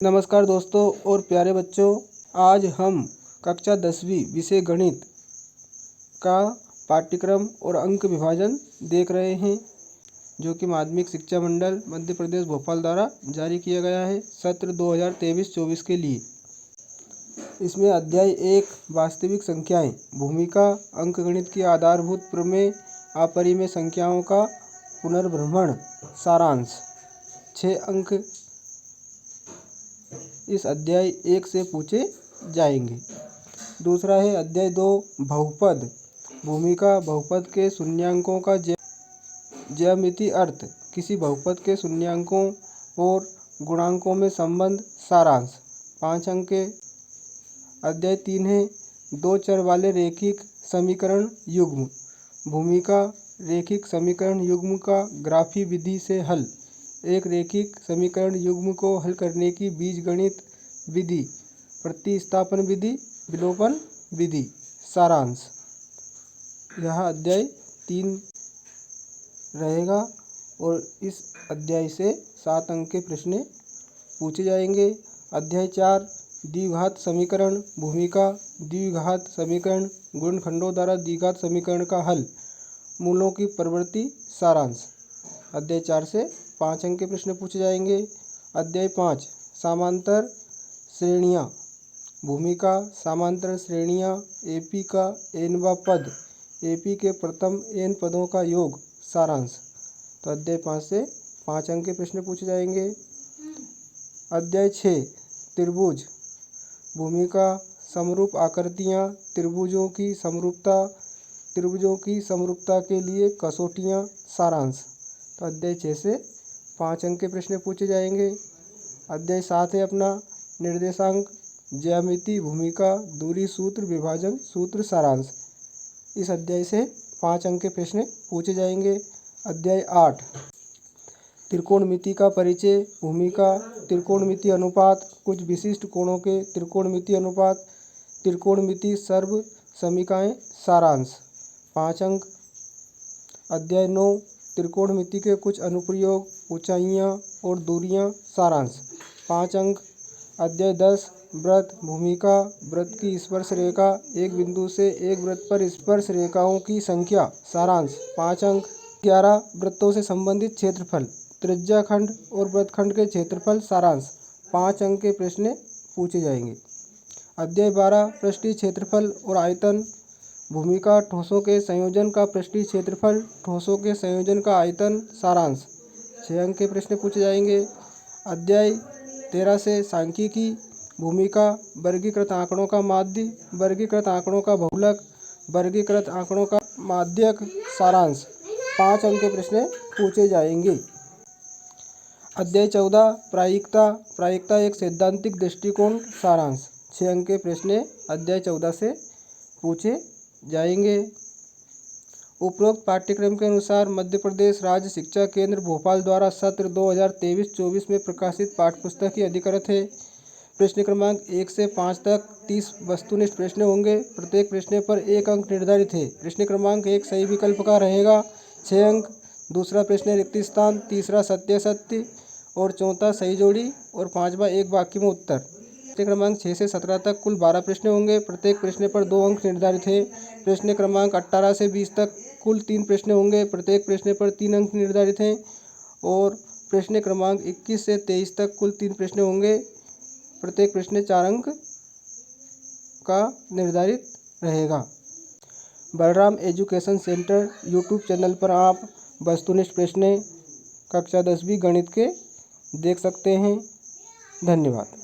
नमस्कार दोस्तों और प्यारे बच्चों, आज हम कक्षा 10वीं विषय गणित का पाठ्यक्रम और अंक विभाजन देख रहे हैं, जो कि माध्यमिक शिक्षा मंडल मध्य प्रदेश भोपाल द्वारा जारी किया गया है सत्र 2023-24 के लिए। इसमें अध्याय 1 वास्तविक संख्याएं, भूमिका, अंकगणित की आधारभूत प्रमेय, अपरिमेय संख्याओं का पुनर्भ्रमण, सारांश 6 अंक इस अध्याय 1 से पूछे जाएंगे। दूसरा है अध्याय 2 बहुपद, भूमिका, बहुपद के शून्यांकों का ज्यामितीय अर्थ, किसी बहुपद के शून्यांकों और गुणांकों में संबंध, सारांश 5 अंक के। अध्याय 3 है 2 चर वाले रैखिक समीकरण युग्म, भूमिका, रैखिक समीकरण युग्म का ग्राफी विधि से हल, एक रैखिक समीकरण युग्म को हल करने की बीजगणित विधि, प्रतिस्थापन विधि, विलोपन विधि, सारांश। यह अध्याय 3 रहेगा और इस अध्याय से 7 अंक के प्रश्न पूछे जाएंगे। अध्याय 4 द्विघात समीकरण, भूमिका, द्विघात समीकरण, गुणनखंडों द्वारा द्विघात समीकरण का हल, मूलों की प्रवृत्ति, सारांश। अध्याय 4 से 5 अंक के प्रश्न पूछे जाएंगे। अध्याय 5 समांतर श्रेणियाँ, भूमिका, समांतर श्रेणियाँ, एपी का nवां पद, एपी के प्रथम n पदों का योग, सारांश। तो अध्याय 5 से 5 अंक के प्रश्न पूछे जाएंगे। अध्याय 6 त्रिभुज, भूमिका, समरूप आकृतियाँ, त्रिभुजों की समरूपता, त्रिभुजों की समरूपता के लिए कसौटियाँ, सारांश। तो अध्याय 6 से 5 अंक के प्रश्न पूछे जाएंगे। अध्याय 7 है अपना निर्देशांक, ज्यामिति, भूमिका, दूरी सूत्र, विभाजन सूत्र, सारांश। इस अध्याय से 5 अंक के प्रश्न पूछे जाएंगे। अध्याय 8 त्रिकोणमिति का परिचय, भूमिका, त्रिकोणमिति अनुपात, कुछ विशिष्ट कोणों के त्रिकोणमिति अनुपात, त्रिकोणमिति सर्व समीकरण, सारांश 5 अंक। अध्याय 9 त्रिकोणमिति के कुछ अनुप्रयोग, ऊंचाइयाँ और दूरियाँ, सारांश 5 अंक। अध्याय 10 वृत्त, भूमिका, वृत्त की स्पर्श रेखा, एक बिंदु से एक वृत्त पर स्पर्श रेखाओं की संख्या, सारांश 5 अंक। 11 वृत्तों से संबंधित क्षेत्रफल, त्रिज्याखंड और वृत्तखंड के क्षेत्रफल, सारांश 5 अंक के प्रश्न पूछे जाएंगे। अध्याय 12 पृष्ठीय क्षेत्रफल और आयतन, भूमिका, ठोसों के संयोजन का पृष्ठीय क्षेत्रफल, ठोसों के संयोजन का आयतन, सारांश 6 अंक के प्रश्न पूछे जाएंगे। अध्याय 13 से सांख्यिकी, भूमिका, वर्गीकृत आंकड़ों का माध्य, वर्गीकृत आंकड़ों का बहुलक, वर्गीकृत आंकड़ों का माध्यक, सारांश 5 अंक के प्रश्न पूछे जाएंगे। अध्याय 14 प्रायिकता, प्रायिकता एक सैद्धांतिक दृष्टिकोण, सारांश 6 अंक के प्रश्न अध्याय 14 से पूछे जाएंगे। उपरोक्त पाठ्यक्रम के अनुसार मध्य प्रदेश राज्य शिक्षा केंद्र भोपाल द्वारा सत्र 2023-24 में प्रकाशित पाठ्यपुस्तक की अधिकृत है। प्रश्न क्रमांक 1 से 5 तक 30 वस्तुनिष्ठ प्रश्न होंगे। प्रत्येक प्रश्न पर 1 अंक निर्धारित है। प्रश्न क्रमांक 1 सही विकल्प का रहेगा, 6 अंक। दूसरा प्रश्न रिक्त स्थान, तीसरा सत्य सत्य और चौथा सही जोड़ी और पांचवा एक वाक्य में उत्तर। प्रश्न क्रमांक 6 से 17 तक कुल 12 प्रश्न होंगे। प्रत्येक प्रश्न पर 2 अंक निर्धारित है। प्रश्न क्रमांक 18 से 20 तक कुल 3 प्रश्न होंगे। प्रत्येक प्रश्न पर 3 अंक निर्धारित हैं और प्रश्न क्रमांक 21 से 23 तक कुल 3 प्रश्न होंगे। प्रत्येक प्रश्न 4 अंक का निर्धारित रहेगा। Balram education centre YouTube channel पर आप वस्तुनिष्ठ प्रश्न कक्षा 10वीं गणित के देख सकते हैं। धन्यवाद।